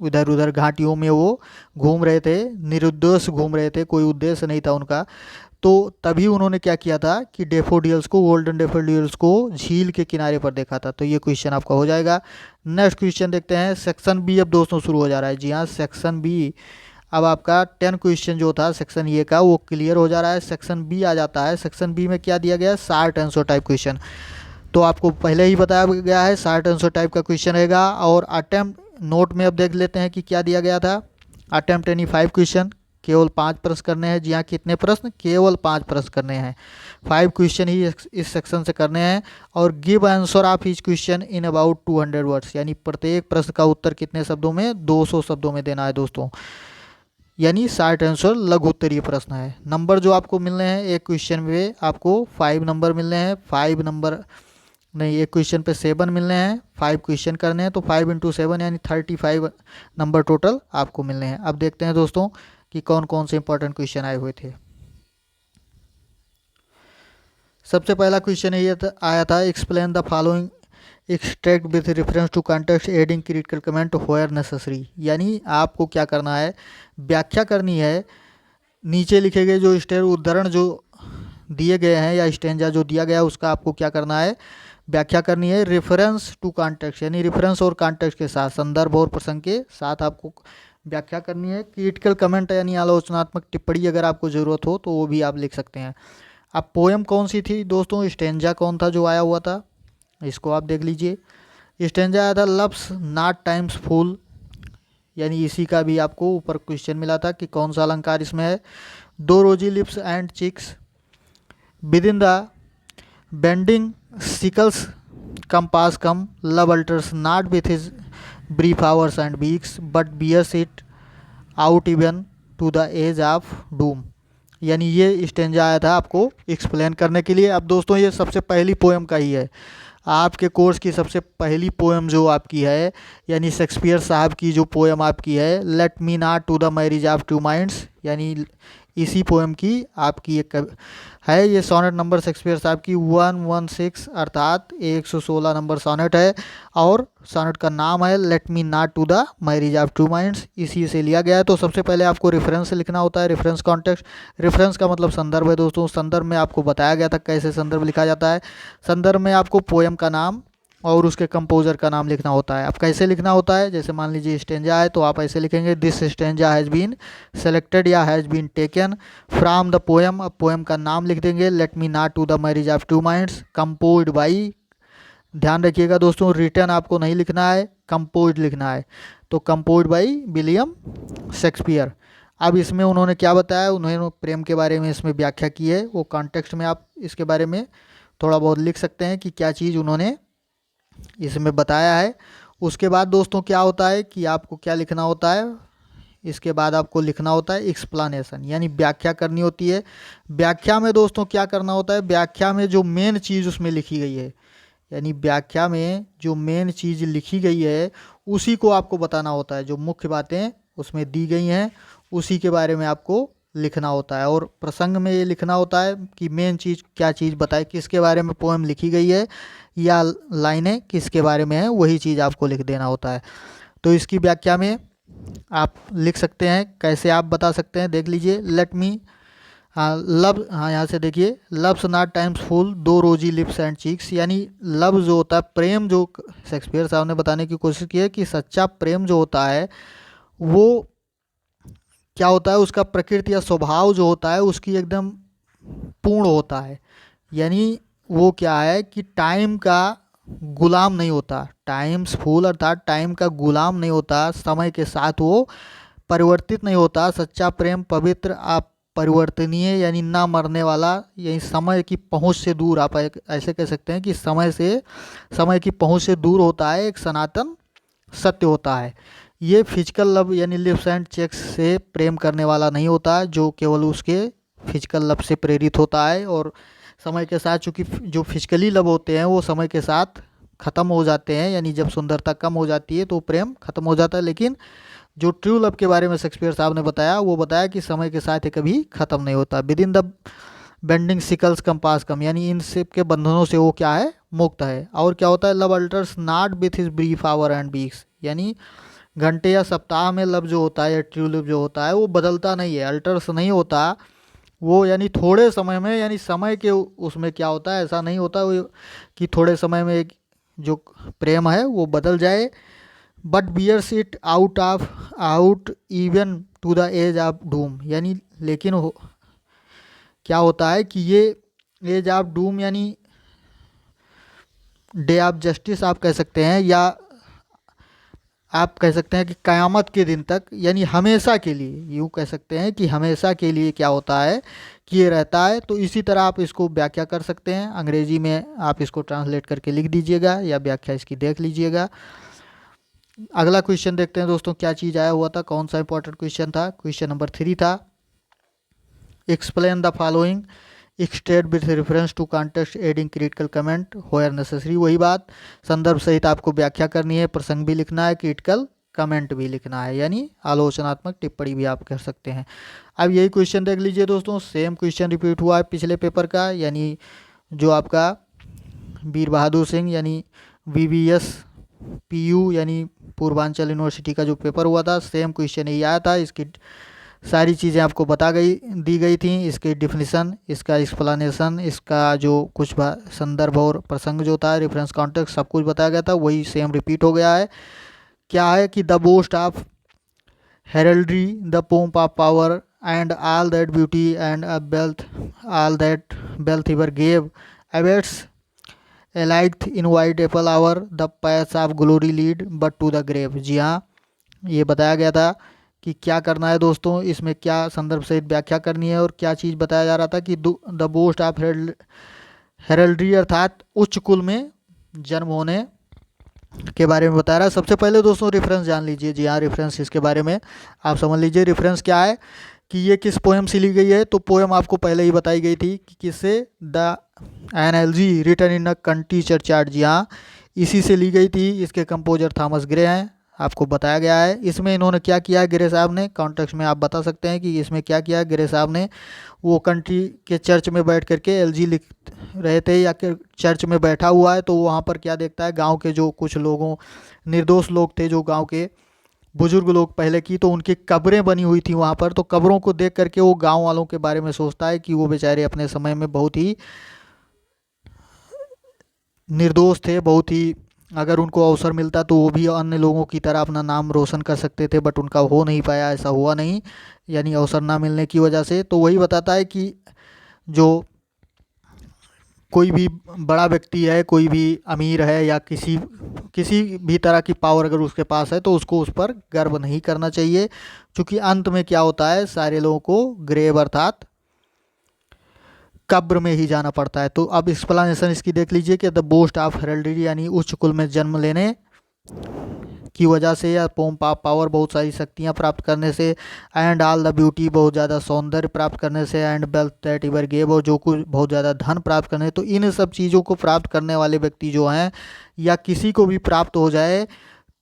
इधर उधर घाटियों में वो घूम रहे थे, निरुद्देश घूम रहे थे, कोई उद्देश्य नहीं था उनका। तो तभी उन्होंने क्या किया था कि डेफोडिल्स को, गोल्डन डेफोडिल्स को झील के किनारे पर देखा था। तो ये क्वेश्चन आपका हो जाएगा। नेक्स्ट क्वेश्चन देखते हैं, सेक्शन बी अब दोस्तों शुरू हो जा रहा है। जी हाँ, सेक्शन बी अब आपका 10 क्वेश्चन जो था सेक्शन ए का वो क्लियर हो जा रहा है। सेक्शन बी आ जाता है। सेक्शन बी में क्या दिया गया है, शार्ट आंसर टाइप क्वेश्चन। तो आपको पहले ही बताया गया है शार्ट आंसर टाइप का क्वेश्चन रहेगा। और अटेम्प्ट नोट में अब देख लेते हैं कि क्या दिया गया था। अटेम्प्ट यानी 5 क्वेश्चन, केवल 5 प्रश्न करने हैं। जी हाँ, कितने प्रश्न, केवल 5 प्रश्न करने हैं। 5 क्वेश्चन ही इस सेक्शन से करने हैं। और give answer of each question in about 200 words, यानी प्रत्येक प्रश्न का उत्तर कितने शब्दों में, 200 शब्दों में देना है दोस्तों। यानी शार्ट आंसर लघु उत्तरीय प्रश्न है। नंबर जो आपको मिलने हैं, एक क्वेश्चन में आपको 5 नंबर मिलने हैं। 5 नंबर नहीं, एक क्वेश्चन पे 7 मिलने हैं। 5 क्वेश्चन करने हैं तो 5 × 7 यानी 35 नंबर टोटल आपको मिलने हैं। अब देखते हैं दोस्तों कि कौन कौन से इंपॉर्टेंट क्वेश्चन आए हुए थे। सबसे पहला क्वेश्चन ये आया था, explain the following extract with reference to context adding critical comment where necessary. यानी आपको क्या करना है, व्याख्या करनी है। नीचे लिखे गए जो उदाहरण जो दिए गए हैं या स्टेंजा जो दिया गया है उसका आपको क्या करना है, व्याख्या करनी है। रेफरेंस टू कॉन्टेक्स्ट यानी रेफरेंस और कॉन्टेक्स्ट के साथ, संदर्भ और प्रसंग के साथ आपको व्याख्या करनी है। क्रिटिकल कमेंट यानी आलोचनात्मक टिप्पणी अगर आपको ज़रूरत हो तो वो भी आप लिख सकते हैं। अब पोएम कौन सी थी दोस्तों, स्टेंजा कौन था जो आया हुआ था, इसको आप देख लीजिए। स्टेंजा आया था लव्स नॉट टाइम्स फुल, यानी इसी का भी आपको ऊपर क्वेश्चन मिला था कि कौन सा अलंकार इसमें है। Though rosy lips and cheeks within the bending sicles compass come love alters not with his brief hours and weeks but bears it out even to the edge of doom. यानी ये stanza आया था आपको explain करने के लिए। अब दोस्तों ये सबसे पहली पोएम का ही है, आपके कोर्स की सबसे पहली पोएम जो आपकी है, यानी शेक्सपियर साहब की जो पोएम आपकी है, let me not to the marriage of to minds, यानी इसी पोएम की आपकी एक है। ये सोनेट नंबर शेक्सपियर साहब की 116 अर्थात 116 नंबर सोनेट है। और सोनेट का नाम है let me not to the marriage of to minds, इसी से लिया गया है। तो सबसे पहले आपको रेफरेंस लिखना होता है, रेफरेंस कॉन्टेक्स्ट। रेफरेंस का मतलब संदर्भ है दोस्तों। संदर्भ में आपको बताया गया था कैसे संदर्भ लिखा जाता है। संदर्भ में आपको पोएम का नाम और उसके कंपोजर का नाम लिखना होता है। अब कैसे लिखना होता है, जैसे मान लीजिए स्टेंजा है तो आप ऐसे लिखेंगे, this stanza has been selected या has been taken from the poem. अब पोएम का नाम लिख देंगे, let me not to the marriage of to minds, composed by. ध्यान रखिएगा दोस्तों, रिटर्न आपको नहीं लिखना है, कंपोज्ड लिखना है। तो कंपोज्ड बाई विलियम शेक्सपियर। अब इसमें उन्होंने क्या बताया, उन्होंने प्रेम के बारे में इसमें व्याख्या की है। वो कॉन्टेक्स्ट में आप इसके बारे में थोड़ा बहुत लिख सकते हैं कि क्या चीज़ उन्होंने इसमें बताया है। उसके बाद दोस्तों क्या होता है कि आपको क्या लिखना होता है, इसके बाद आपको लिखना होता है एक्सप्लेनेशन, यानी व्याख्या करनी होती है। व्याख्या में दोस्तों क्या करना होता है, व्याख्या में जो मेन चीज़ उसमें लिखी गई है, यानी व्याख्या में जो मेन चीज़ लिखी गई है उसी को आपको बताना होता है। जो मुख्य बातें उसमें दी गई हैं उसी के बारे में आपको लिखना होता है। और प्रसंग में ये लिखना होता है कि मेन चीज़ क्या चीज़ बताए, किसके बारे में पोएम लिखी गई है या लाइनें किसके बारे में है, वही चीज़ आपको लिख देना होता है। तो इसकी व्याख्या में आप लिख सकते हैं, कैसे आप बता सकते हैं, देख लीजिए। लेट मी लव, हाँ यहाँ से देखिए, लव्स नॉट टाइम्स फुल दो रोजी लिप्स एंड चीक्स, यानी लव जो होता है, प्रेम, जो शेक्सपियर साहब ने बताने की कोशिश की है कि सच्चा प्रेम जो होता है वो क्या होता है, उसका प्रकृति या स्वभाव जो होता है उसकी एकदम पूर्ण होता है। यानी वो क्या है कि टाइम का गुलाम नहीं होता, टाइम्स फूल अर्थात टाइम का गुलाम नहीं होता, समय के साथ वो परिवर्तित नहीं होता। सच्चा प्रेम पवित्र, आप परिवर्तनीय, यानी ना मरने वाला, यही समय की पहुंच से दूर, आप ऐसे कह सकते हैं कि समय की पहुंच से दूर होता है, एक सनातन सत्य होता है। ये फिजिकल लव यानी लिप्स एंड चेक्स से प्रेम करने वाला नहीं होता, जो केवल उसके फिजिकल लव से प्रेरित होता है। और समय के साथ चूँकि जो फिजिकली लव होते हैं वो समय के साथ ख़त्म हो जाते हैं, यानी जब सुंदरता कम हो जाती है तो प्रेम खत्म हो जाता है। लेकिन जो ट्रू लव के बारे में शेक्सपियर साहब ने बताया, वो बताया कि समय के साथ ये कभी ख़त्म नहीं होता। Within the bending sicles compass come, यानी इन सब के बंधनों से वो क्या है, मुक्त है। और क्या होता है, love alters not with his brief our and weeks, यानी घंटे या सप्ताह में लफ्ज़ जो होता है या ट्यूलिप जो होता है वो बदलता नहीं है, अल्टर्स नहीं होता वो, यानी थोड़े समय में, यानी समय के उसमें क्या होता है, ऐसा नहीं होता वो कि थोड़े समय में जो प्रेम है वो बदल जाए। But bears it out even to the edge of doom, यानी लेकिन क्या होता है कि ये एज ऑफ डूम यानी डे ऑफ जस्टिस आप कह सकते हैं, या आप कह सकते हैं कि क़यामत के दिन तक, यानी हमेशा के लिए, यूँ कह सकते हैं कि हमेशा के लिए क्या होता है कि ये रहता है। तो इसी तरह आप इसको व्याख्या कर सकते हैं, अंग्रेजी में आप इसको ट्रांसलेट करके लिख दीजिएगा या व्याख्या इसकी देख लीजिएगा। अगला क्वेश्चन देखते हैं दोस्तों, क्या चीज़ आया हुआ था, कौन सा इंपॉर्टेंट क्वेश्चन था। क्वेश्चन नंबर 3 था, explain the following state with reference to context adding critical comment where necessary. वही बात, संदर्भ सहित आपको व्याख्या करनी है, प्रसंग भी लिखना है, क्रिटिकल कमेंट भी लिखना है, यानी आलोचनात्मक टिप्पणी भी आप कर सकते हैं। अब यही क्वेश्चन देख लीजिए दोस्तों, सेम क्वेश्चन रिपीट हुआ है पिछले पेपर का, यानी जो आपका वीर बहादुर सिंह यानी VVS PU यानी पूर्वांचल यूनिवर्सिटी का जो पेपर हुआ था, सेम क्वेश्चन यही आया था। इसकी सारी चीज़ें आपको दी गई थी, इसकी डिफिनीसन, इसका एक्सप्लेनेशन, इसका जो कुछ संदर्भ और प्रसंग जो था, रेफरेंस कॉन्टेक्स्ट, सब कुछ बताया गया था, वही सेम रिपीट हो गया है। क्या है कि the boast of heraldry, the pomp of power and all that beauty and wealth, all that wealth ever gave awaits alike inevitable hour, the paths of glory lead but to the grave. जी हाँ, ये बताया गया था कि क्या करना है दोस्तों, इसमें क्या संदर्भ सहित व्याख्या करनी है और क्या चीज़ बताया जा रहा था कि द बोस्ट ऑफ हेरल्ड्री अर्थात उच्च कुल में जन्म होने के बारे में बता रहा है। सबसे पहले दोस्तों रेफरेंस जान लीजिए। जी हाँ, रेफरेंस इसके बारे में आप समझ लीजिए। रेफरेंस क्या है कि ये किस पोएम से ली गई है, तो पोएम आपको पहले ही बताई गई थी कि किससे, the elegy written in a country churchyard. जी हाँ, इसी से ली गई थी। इसके कंपोजर थॉमस ग्रे हैं, आपको बताया गया है। इसमें इन्होंने क्या किया, ग्रे साहब ने, कॉन्टेक्स्ट में आप बता सकते हैं कि इसमें क्या किया ग्रे साहब ने, वो कंट्री के चर्च में बैठ करके एलजी लिख रहे थे या चर्च में बैठा हुआ है, तो वहाँ पर क्या देखता है, गांव के जो कुछ लोगों, निर्दोष लोग थे, जो गांव के बुजुर्ग लोग पहले की, तो उनकी कब्रें बनी हुई थी वहाँ पर, तो कब्रों को देख करके वो गाँव वालों के बारे में सोचता है कि वो बेचारे अपने समय में बहुत ही निर्दोष थे, बहुत ही, अगर उनको अवसर मिलता तो वो भी अन्य लोगों की तरह अपना नाम रोशन कर सकते थे, बट उनका हो नहीं पाया, ऐसा हुआ नहीं, यानी अवसर ना मिलने की वजह से। तो वही बताता है कि जो कोई भी बड़ा व्यक्ति है, कोई भी अमीर है या किसी भी तरह की पावर अगर उसके पास है, तो उसको उस पर गर्व नहीं करना चाहिए, क्योंकि अंत में क्या होता है, सारे लोगों को ग्रेव अर्थात कब्र में ही जाना पड़ता है। तो अब एक्सप्लेनेशन इसकी देख लीजिए कि द बोस्ट ऑफ हेरल्डरी यानी उच्च कुल में जन्म लेने की वजह से, या पोम्प ऑफ पावर बहुत सारी शक्तियां प्राप्त करने से, एंड ऑल द ब्यूटी बहुत ज़्यादा सौंदर्य प्राप्त करने से, and wealth that ever gave और जो कुछ बहुत ज़्यादा धन प्राप्त करने, तो इन सब चीज़ों को प्राप्त करने वाले व्यक्ति जो हैं, या किसी को भी प्राप्त हो जाए,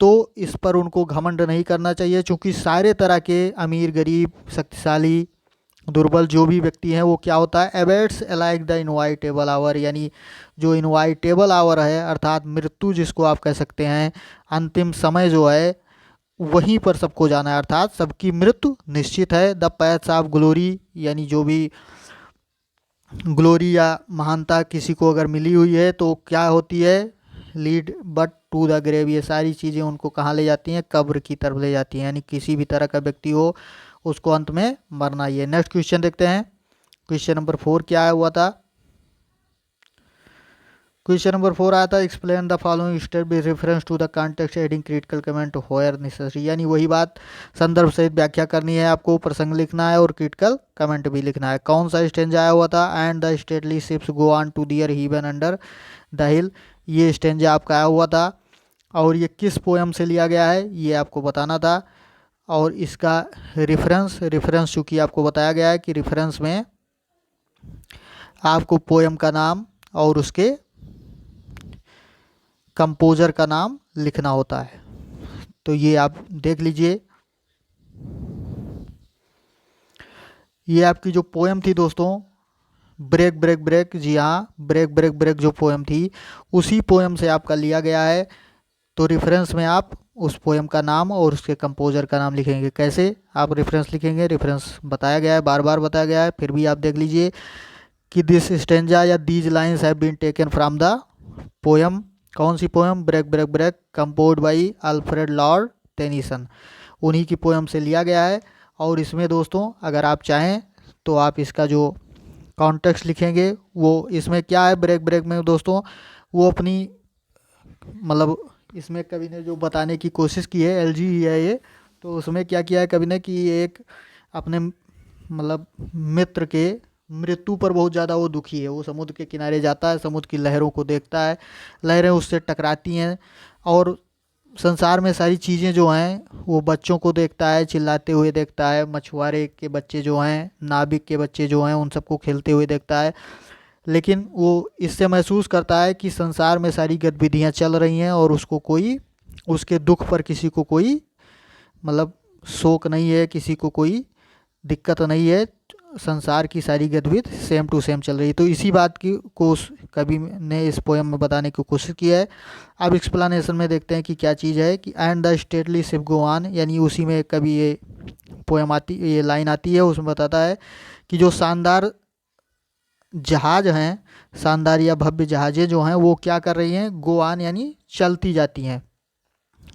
तो इस पर उनको घमंड नहीं करना चाहिए, क्योंकि सारे तरह के अमीर, गरीब, शक्तिशाली, दुर्बल जो भी व्यक्ति हैं, वो क्या होता है, एवेट्स लाइक द इनवाइटेबल आवर, यानी जो इनवाइटेबल आवर है अर्थात मृत्यु जिसको आप कह सकते हैं, अंतिम समय जो है वहीं पर सबको जाना है, अर्थात सबकी मृत्यु निश्चित है। द पैथ्स ऑफ ग्लोरी, यानी जो भी ग्लोरी या महानता किसी को अगर मिली हुई है तो क्या होती है, lead but to the grave, ये सारी चीज़ें उनको कहाँ ले जाती हैं, कब्र की तरफ ले जाती हैं, यानी किसी भी तरह का व्यक्ति हो उसको अंत में मरना ही है। नेक्स्ट क्वेश्चन देखते हैं, क्वेश्चन नंबर 4 क्या आया हुआ था। क्वेश्चन नंबर 4 आया था, explain the following step with reference to the context adding critical comment where necessary, यानी वही बात, संदर्भ सहित व्याख्या करनी है आपको, प्रसंग लिखना है और क्रिटिकल कमेंट भी लिखना है। कौन सा स्टेंजा आया हुआ था, and the stately ships go on to their haven under the hill, ये स्टेंजा आपका आया हुआ था, और ये किस पोएम से लिया गया है ये आपको बताना था, और इसका रेफरेंस चूँकि आपको बताया गया है कि रेफरेंस में आपको पोएम का नाम और उसके कंपोजर का नाम लिखना होता है, तो ये आप देख लीजिए। ये आपकी जो पोएम थी दोस्तों, ब्रेक ब्रेक ब्रेक, जी हाँ, ब्रेक ब्रेक ब्रेक जो पोएम थी उसी पोएम से आपका लिया गया है, तो रेफरेंस में आप उस पोएम का नाम और उसके कंपोजर का नाम लिखेंगे। कैसे? आप रेफरेंस लिखेंगे, रेफरेंस बताया गया है, बार बार बताया गया है, फिर भी आप देख लीजिए कि दिस स्टेंजा या these lines have been taken from the poem. कौन सी poem? Break break break, composed by Alfred Lord Tennyson. उन्हीं की पोएम से लिया गया है। और इसमें दोस्तों अगर आप चाहें तो आप इसका जो कॉन्टेक्स्ट लिखेंगे वो इसमें क्या है, ब्रेक ब्रेक में दोस्तों वो अपनी मतलब इसमें कवि ने जो बताने की कोशिश की है, एलजी ही है ये, तो उसमें क्या किया है कवि ने कि एक अपने मतलब मित्र के मृत्यु पर बहुत ज़्यादा वो दुखी है। वो समुद्र के किनारे जाता है, समुद्र की लहरों को देखता है, लहरें उससे टकराती हैं और संसार में सारी चीज़ें जो हैं वो बच्चों को देखता है चिल्लाते हुए देखता है, मछुआरे के बच्चे जो हैं, नाविक के बच्चे जो हैं, उन सबको खेलते हुए देखता है। लेकिन वो इससे महसूस करता है कि संसार में सारी गतिविधियाँ चल रही हैं और उसको कोई उसके दुख पर किसी को कोई मतलब शोक नहीं है, किसी को कोई दिक्कत नहीं है, संसार की सारी गतिविधि सेम टू सेम चल रही है। तो इसी बात की को उस कवि ने इस पोएम में बताने की कोशिश की है। अब एक्सप्लेनेशन में देखते हैं कि क्या चीज़ है कि and the stately ship go on, यानी उसी में कभी ये पोएम आती, ये लाइन आती है, उसमें बताता है कि जो शानदार जहाज हैं, शानदार या भव्य जहाज़ें जो हैं वो क्या कर रही हैं, गो ऑन यानी चलती जाती हैं।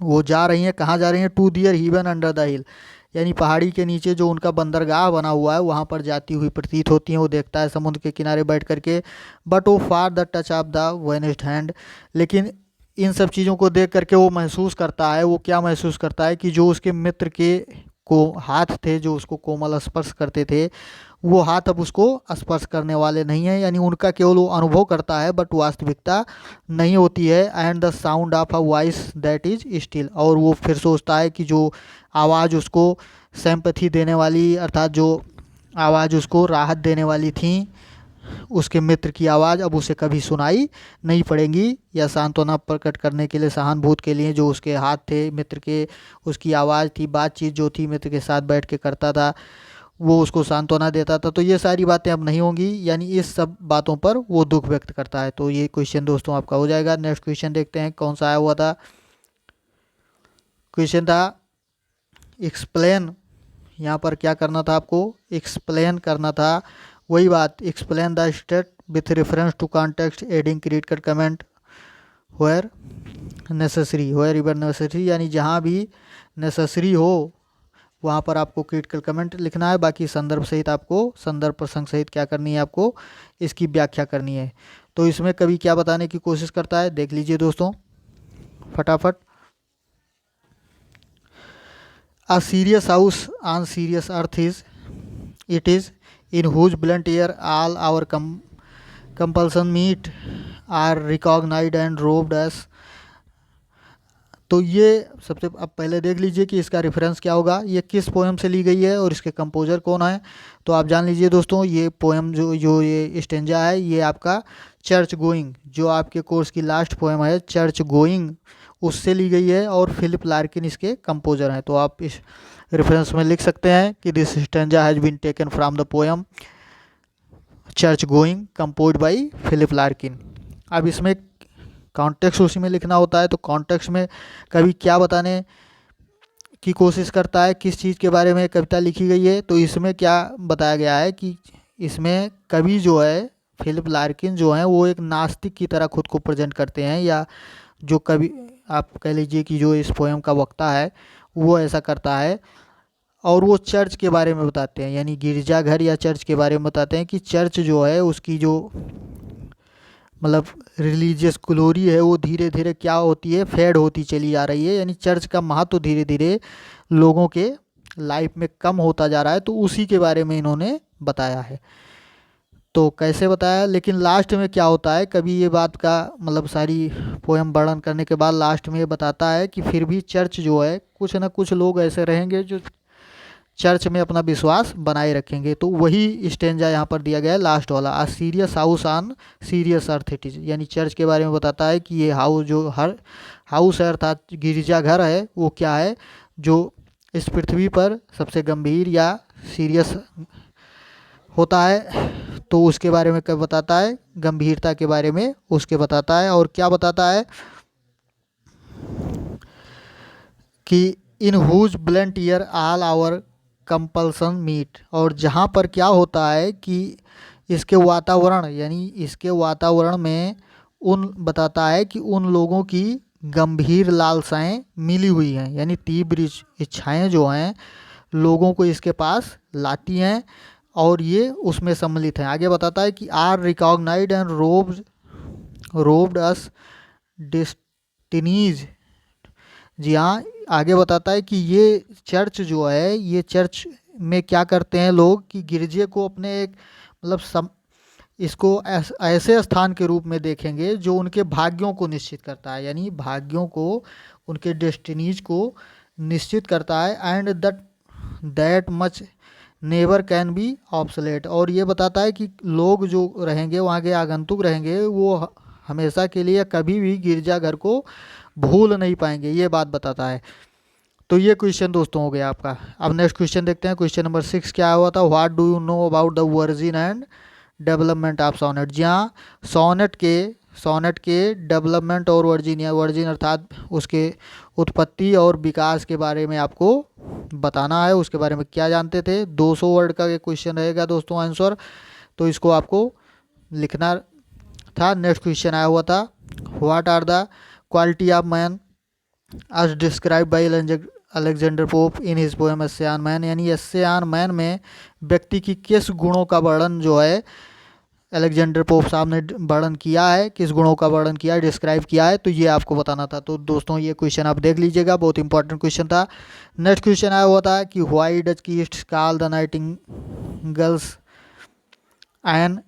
वो जा रही हैं, कहाँ जा रही हैं? To their haven under the hill, यानी पहाड़ी के नीचे जो उनका बंदरगाह बना हुआ है वहाँ पर जाती हुई प्रतीत होती हैं। वो देखता है समुद्र के किनारे बैठ करके, बट वो far the touch of the vanished hand, लेकिन इन सब चीज़ों को देख करके वो महसूस करता है, वो क्या महसूस करता है कि जो उसके मित्र के को हाथ थे जो उसको कोमल स्पर्श करते थे, वो हाथ अब उसको स्पर्श करने वाले नहीं हैं, यानी उनका केवल वो अनुभव करता है बट वास्तविकता नहीं होती है। And the sound of a voice that is still, और वो फिर सोचता है कि जो आवाज़ उसको सिंपैथी देने वाली, अर्थात जो आवाज़ उसको राहत देने वाली थी, उसके मित्र की आवाज़ अब उसे कभी सुनाई नहीं पड़ेगी, या सांत्वना प्रकट करने के लिए, सहानुभूति के लिए जो उसके हाथ थे मित्र के, उसकी आवाज़ थी, बातचीत जो थी मित्र के साथ बैठ के करता था, वो उसको सांत्वना देता था। तो ये सारी बातें अब नहीं होंगी, यानी इस सब बातों पर वो दुख व्यक्त करता है। तो ये क्वेश्चन दोस्तों आपका हो जाएगा। नेक्स्ट क्वेश्चन देखते हैं कौन सा आया हुआ था। क्वेश्चन था एक्सप्लेन, यहाँ पर क्या करना था आपको? एक्सप्लेन करना था। वही बात, explain the state with reference to context adding critical comment where necessary, wherever necessary, यानी जहाँ भी नेसेसरी हो वहाँ पर आपको क्रिटिकल कमेंट लिखना है। बाकी संदर्भ सहित आपको, संदर्भ प्रसंग सहित क्या करनी है आपको, इसकी व्याख्या करनी है। तो इसमें कवि क्या बताने की कोशिश करता है देख लीजिए दोस्तों फटाफट। A serious house on serious earth is it is in whose blunt air all our compulsion meet are recognized and robed as। तो ये सबसे अब पहले देख लीजिए कि इसका रेफरेंस क्या होगा, ये किस पोएम से ली गई है और इसके कंपोजर कौन है। तो आप जान लीजिए दोस्तों, ये पोएम जो ये स्टेंजा है ये आपका चर्च गोइंग, जो आपके कोर्स की लास्ट पोएम है चर्च गोइंग, उससे ली गई है और फिलिप लार्किन इसके कंपोजर हैं। तो आप इस रेफरेंस में लिख सकते हैं कि this stanza has been taken from the poem church going composed by Philip Larkin. अब इसमें कॉन्टेक्स्ट उसी में लिखना होता है, तो कॉन्टेक्स्ट में कवि क्या बताने की कोशिश करता है, किस चीज़ के बारे में कविता लिखी गई है। तो इसमें क्या बताया गया है कि इसमें कवि जो है फिलिप लार्किन जो है वो एक नास्तिक की तरह खुद को प्रेजेंट करते हैं, या जो कवि आप कह लीजिए कि जो इस पोएम का वक्ता है वो ऐसा करता है। और वो चर्च के बारे में बताते हैं, यानी गिरजाघर या चर्च के बारे में बताते हैं कि चर्च जो है उसकी जो मतलब रिलीजियस ग्लोरी है वो धीरे धीरे क्या होती है, फेड होती चली जा रही है, यानी चर्च का महत्व धीरे धीरे लोगों के लाइफ में कम होता जा रहा है। तो उसी के बारे में इन्होंने बताया है। तो कैसे बताया, लेकिन लास्ट में क्या होता है, कभी ये बात का मतलब सारी पोएम वर्णन करने के बाद लास्ट में ये बताता है कि फिर भी चर्च जो है कुछ ना कुछ लोग ऐसे रहेंगे जो चर्च में अपना विश्वास बनाए रखेंगे। तो वही स्टेंजा यहाँ पर दिया गया है लास्ट वाला, a serious house on serious earth it is, यानी चर्च के बारे में बताता है कि ये हाउस जो हर हाउस है अर्थात गिरजाघर है वो क्या है, जो इस पृथ्वी पर सबसे गंभीर या सीरियस होता है। तो उसके बारे में क्या बताता है, गंभीरता के बारे में उसके बताता है। और क्या बताता है, कि in whose blent air all our compulsion meet, और जहाँ पर क्या होता है कि इसके वातावरण यानी इसके वातावरण में उन बताता है कि उन लोगों की गंभीर लालसाएं मिली हुई हैं, यानी तीव्र इच्छाएं जो हैं लोगों को इसके पास लाती हैं और ये उसमें सम्मिलित हैं। आगे बताता है कि are recognised and robed as destinies. जी हाँ, आगे बताता है कि ये चर्च जो है, ये चर्च में क्या करते हैं लोग कि गिरजे को अपने एक मतलब इसको ऐसे स्थान के रूप में देखेंगे जो उनके भाग्यों को निश्चित करता है, यानी भाग्यों को, उनके डेस्टिनीज को निश्चित करता है। And that much never can be obsolete, और ये बताता है कि लोग जो रहेंगे वहाँ के आगंतुक रहेंगे वो हमेशा के लिए कभी भी गिरजाघर को भूल नहीं पाएंगे, ये बात बताता है। तो ये क्वेश्चन दोस्तों हो गया आपका। अब नेक्स्ट क्वेश्चन देखते हैं। क्वेश्चन नंबर 6 क्या हुआ था, what do you know about the origin and development of sonnet. जी हाँ, सोनेट के डेवलपमेंट और वर्जिन अर्थात उसके उत्पत्ति और विकास के बारे में आपको बताना है। उसके बारे में क्या जानते थे। 200 वर्ड का ये क्वेश्चन रहेगा दोस्तों आंसर, तो इसको आपको लिखना था। नेक्स्ट क्वेश्चन आया हुआ था, what are the quality of man as described by Alexander Pope in his poem essay on man, यानी एस्से ऑन मैन में व्यक्ति की किस गुणों का वर्णन जो है अलेक्जेंडर पोप साहब ने वर्णन किया है, किस गुणों का वर्णन किया है, डिस्क्राइब किया है, तो ये आपको बताना था। तो दोस्तों ये क्वेश्चन आप देख लीजिएगा, बहुत इंपॉर्टेंट क्वेश्चन था। नेक्स्ट क्वेश्चन आया हुआ था कि why does Keats call the nightingales an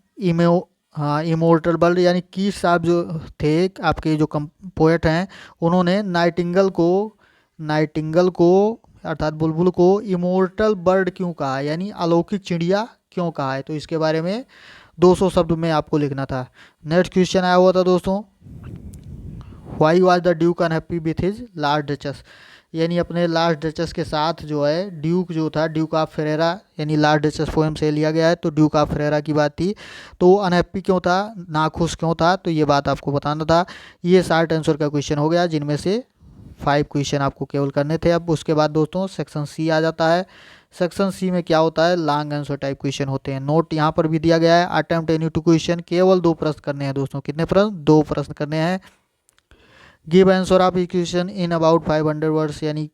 immortal bird, यानी कीट्स साहब जो थे आपके जो पोएट हैं, उन्होंने नाइटिंगल को अर्थात बुलबुल को इमोर्टल बर्ड क्यों कहा, यानी अलौकिक चिड़िया क्यों कहा है। तो इसके बारे में 200 शब्द में आपको लिखना था। नेक्स्ट क्वेश्चन आया हुआ था दोस्तों, why was the duke unhappy with his last duchess, यानी अपने लास्ट डचस के साथ जो है ड्यूक जो था, ड्यूक ऑफ फेरेरा, यानी लास्ट डचस पोएम से लिया गया है, तो ड्यूक ऑफ फेरेरा की बात थी। तो अनहैप्पी क्यों था, नाखुश क्यों था, तो ये बात आपको बताना था। ये 60 आंसर का क्वेश्चन हो गया, जिनमें से 5 क्वेश्चन आपको केवल करने थे। अब उसके बाद दोस्तों सेक्शन सी आ जाता है। सेक्शन सी में क्या होता है, लॉन्ग आंसर टाइप क्वेश्चन होते हैं। नोट यहाँ पर भी दिया गया है, अटेम्प्ट एनी 2 क्वेश्चन, केवल 2 प्रश्न करने हैं दोस्तों। कितने प्रश्न, 2 प्रश्न करने हैं। Give answer of equation in about 500 words, यानी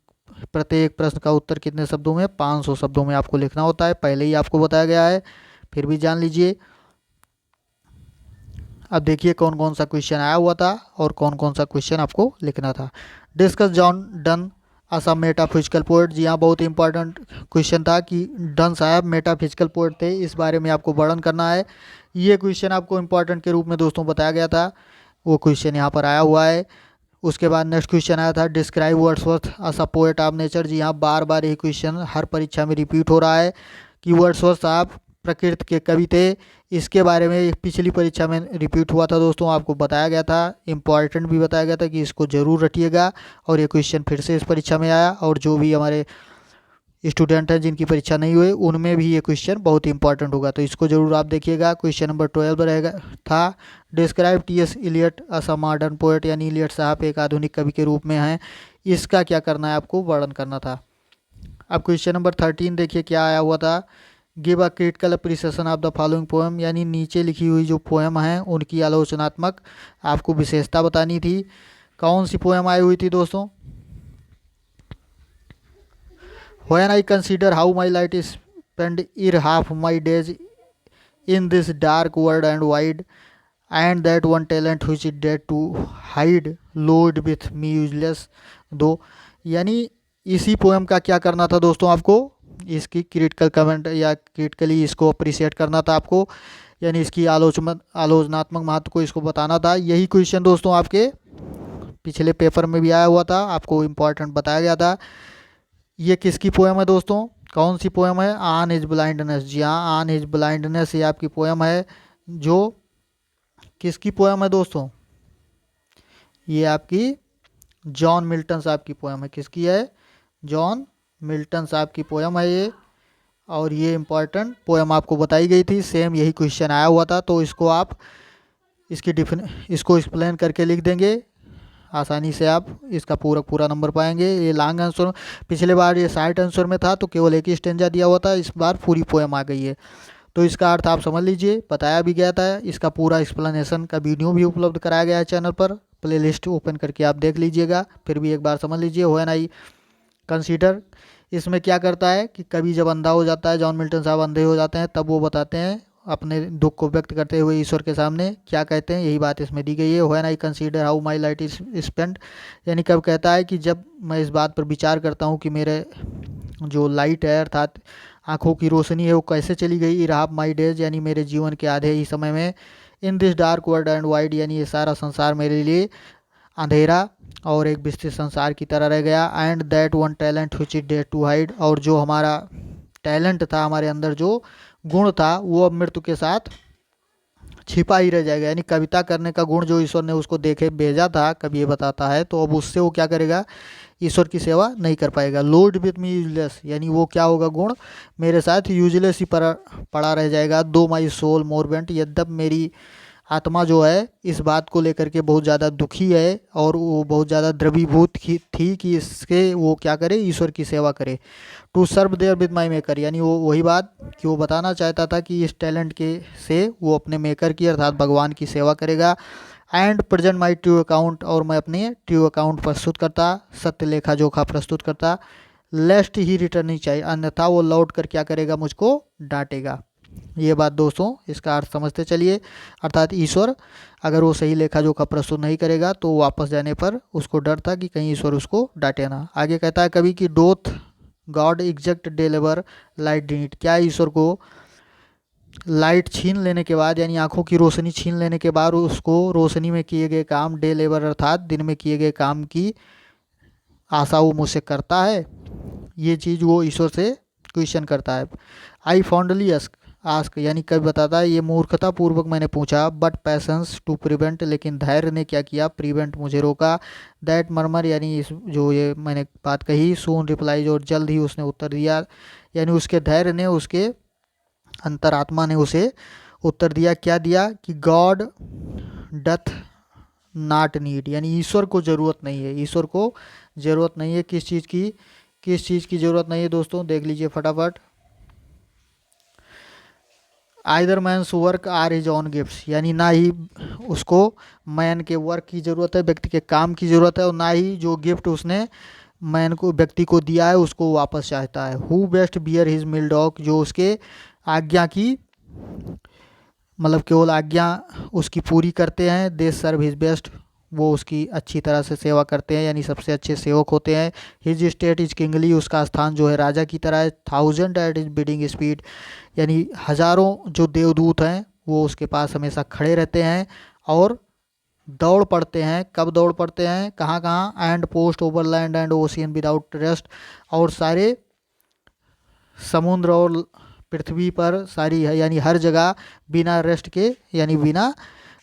प्रत्येक प्रश्न का उत्तर कितने शब्दों में, 500 शब्दों में आपको लिखना होता है। पहले ही आपको बताया गया है, फिर भी जान लीजिए। अब देखिए कौन कौन सा क्वेश्चन आया हुआ था और कौन कौन सा क्वेश्चन आपको लिखना था। Discuss John Donne as a metaphysical poet, जी हाँ, बहुत इंपॉर्टेंट क्वेश्चन था कि डन साहब मेटाफिजिकल पोएट थे, इस बारे में आपको वर्णन करना है। ये क्वेश्चन आपको इंपॉर्टेंट के रूप में दोस्तों बताया गया था, वो क्वेश्चन यहाँ पर आया हुआ है। उसके बाद नेक्स्ट क्वेश्चन आया था, describe Wordsworth as a poet of nature. जी हाँ, बार बार यही क्वेश्चन हर परीक्षा में रिपीट हो रहा है कि वर्ड्सवर्थ साहब प्रकृति के कवि थे। इसके बारे में पिछली परीक्षा में रिपीट हुआ था दोस्तों, आपको बताया गया था, इंपॉर्टेंट भी बताया गया था कि इसको ज़रूर रटिएगा। और ये क्वेश्चन फिर से इस परीक्षा में आया, और जो भी हमारे स्टूडेंट हैं जिनकी परीक्षा नहीं हुई उनमें भी ये क्वेश्चन बहुत इंपॉर्टेंट होगा, तो इसको जरूर आप देखिएगा। क्वेश्चन नंबर 12 रहेगा था, describe T S. Eliot as a modern poet, यानी इलियट साहब एक आधुनिक कवि के रूप में हैं, इसका क्या करना है, आपको वर्णन करना था। अब क्वेश्चन नंबर 13 देखिए क्या आया हुआ था, give a critical appreciation of the following poem, यानी नीचे लिखी हुई जो पोएम हैं उनकी आलोचनात्मक आपको विशेषता बतानी थी। कौन सी पोएम आई हुई थी दोस्तों, When I consider how my light is spend ear half my days in this dark world and wide, and that one talent which is dead to hide load with me useless दो, यानी इसी poem का क्या करना था दोस्तों, आपको इसकी क्रिटिकल कमेंट या क्रिटिकली इसको अप्रिशिएट करना था आपको, यानी इसकी आलोचनात्मक महत्व को इसको बताना था। यही क्वेश्चन दोस्तों आपके पिछले पेपर में भी आया हुआ था, आपको इम्पोर्टेंट बताया गया था। ये किसकी पोएम है दोस्तों, कौन सी पोएम है, ऑन हिज ब्लाइंडनेस। जी हाँ, ऑन हिज ब्लाइंडनेस ये आपकी पोएम है, जो किसकी पोएम है दोस्तों, ये आपकी जॉन मिल्टन साहब की पोएम है। किसकी है, जॉन मिल्टन साहब की पोएम है ये, और ये इम्पॉर्टेंट पोएम आपको बताई गई थी। सेम यही क्वेश्चन आया हुआ था, तो इसको आप इसको एक्सप्लेन करके लिख देंगे। आसानी से आप इसका पूरा नंबर पाएंगे। ये लॉन्ग आंसर, पिछले बार ये 60 आंसर में था तो केवल एक ही स्टेंजा दिया हुआ था, इस बार पूरी पोएम आ गई है। तो इसका अर्थ आप समझ लीजिए, बताया भी गया था। इसका पूरा एक्सप्लेनेशन का वीडियो भी उपलब्ध कराया गया है चैनल पर, प्लेलिस्ट ओपन करके आप देख लीजिएगा, फिर भी एक बार समझ लीजिए। व्हेन आई कंसीडर, इसमें क्या करता है कि कभी जब अंधा हो जाता है, जॉन मिल्टन साहब अंधे हो जाते हैं, तब वो बताते हैं अपने दुख को व्यक्त करते हुए ईश्वर के सामने क्या कहते हैं, यही बात इसमें दी गई है। When I consider how my light is spend, यानी कब कहता है कि जब मैं इस बात पर विचार करता हूँ कि मेरे जो लाइट है अर्थात आँखों की रोशनी है वो कैसे चली गई। इराब माई डेज, यानी मेरे जीवन के आधे ही समय में। In this dark world and wide, यानी ये सारा संसार मेरे लिए अंधेरा और एक विस्तृत संसार की तरह रह गया। And that one talent which is death to hide, और जो हमारा टैलेंट था, हमारे अंदर जो गुण था, वो अब मृत्यु के साथ छिपा ही रह जाएगा। यानी कविता करने का गुण जो ईश्वर ने उसको देखे भेजा था, कभी ये बताता है, तो अब उससे वो क्या करेगा, ईश्वर की सेवा नहीं कर पाएगा। लोड विथ मी यूजलेस, यानी वो क्या होगा, गुण मेरे साथ यूजलेस ही पड़ा रह जाएगा। दो माई सोल मोर बेंट, यद्यप मेरी आत्मा जो है इस बात को लेकर के बहुत ज़्यादा दुखी है और वो बहुत ज़्यादा द्रवीभूत थी कि इसके वो क्या करे, ईश्वर की सेवा करे। To serve therewith my maker, यानी वो वही बात कि वो बताना चाहता था कि इस टैलेंट के से वो अपने मेकर की अर्थात भगवान की सेवा करेगा। And present my true account, और मैं अपने ट्रू अकाउंट प्रस्तुत करता, सत्य लेखा जोखा प्रस्तुत करता। लेस्ट ही रिटर्न नहीं चाहिए, अन्यथा वो लौट कर क्या करेगा, मुझको डांटेगा। ये बात दोस्तों, इसका अर्थ समझते चलिए। अर्थात ईश्वर अगर वो सही लेखा जोखा प्रस्तुत नहीं करेगा तो वापस जाने पर उसको डर था कि कहीं ईश्वर उसको डांटे ना। आगे कहता है कभी कि डोथ गॉड एग्जैक्ट डिलीवर लाइट डिनीट, क्या ईश्वर को लाइट छीन लेने के बाद, यानी आंखों की रोशनी छीन लेने के बाद, उसको रोशनी में किए गए काम, डे लेबर अर्थात दिन में किए गए काम की आशा वो मुझसे करता है। ये चीज़ वो ईश्वर से क्वेश्चन करता है। आई फॉन्डली आस्क, यानी कभी बताता है ये मूर्खता पूर्वक मैंने पूछा, बट पैसेंस टू प्रिवेंट, लेकिन धैर्य ने क्या किया, प्रिवेंट मुझे रोका। दैट मरमर, यानी इस जो ये मैंने बात कही, सून रिप्लाई, और जल्द ही उसने उत्तर दिया, यानी उसके धैर्य ने, उसके अंतरात्मा ने उसे उत्तर दिया। क्या दिया कि गॉड डथ नॉट नीड, यानी ईश्वर को ज़रूरत नहीं है, ईश्वर को ज़रूरत नहीं है किस चीज़ की, किस चीज़ की ज़रूरत नहीं है दोस्तों, देख लीजिए फटाफट। Either man's work or his own gifts, यानी ना ही उसको मैन के वर्क की ज़रूरत है, व्यक्ति के काम की ज़रूरत है, और ना ही जो गिफ्ट उसने मैन को, व्यक्ति को दिया है, उसको वापस चाहता है। Who best bear his mild dog, जो उसके आज्ञा की, मतलब केवल आज्ञा उसकी पूरी करते हैं। दे सर्व हिज बेस्ट, वो उसकी अच्छी तरह से सेवा करते हैं, यानी सबसे अच्छे सेवक होते हैं। हिज स्टेट इज किंगली, उसका स्थान जो है राजा की तरह है। Thousand at his bidding speed, यानी हजारों जो देवदूत हैं वो उसके पास हमेशा खड़े रहते हैं और दौड़ पड़ते हैं। कब दौड़ पड़ते हैं, कहाँ कहाँ, and post over land and ocean without rest, और सारे समुद्र और पृथ्वी पर सारी है, यानी हर जगह बिना रेस्ट के, यानी बिना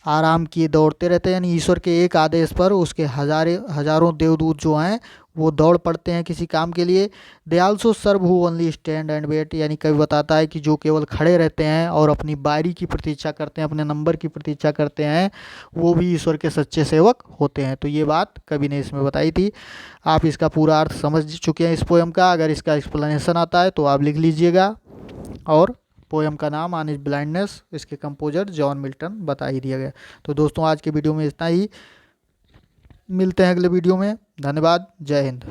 आराम किए दौड़ते रहते हैं। यानी ईश्वर के एक आदेश पर उसके हजारों देवदूत जो हैं वो दौड़ पड़ते हैं किसी काम के लिए। They also serve who only stand and wait, यानी कभी बताता है कि जो केवल खड़े रहते हैं और अपनी बारी की प्रतीक्षा करते हैं, अपने नंबर की प्रतीक्षा करते हैं, वो भी ईश्वर के सच्चे सेवक होते हैं। तो ये बात कवि ने इसमें बताई थी। आप इसका पूरा अर्थ समझ चुके हैं इस पोएम का। अगर इसका एक्सप्लेनेशन आता है तो आप लिख लीजिएगा, और पोएम का नाम ऑन इज ब्लाइंडनेस, इसके कंपोजर जॉन मिल्टन बता ही दिया गया। तो दोस्तों आज के वीडियो में इतना ही, मिलते हैं अगले वीडियो में। धन्यवाद, जय हिंद।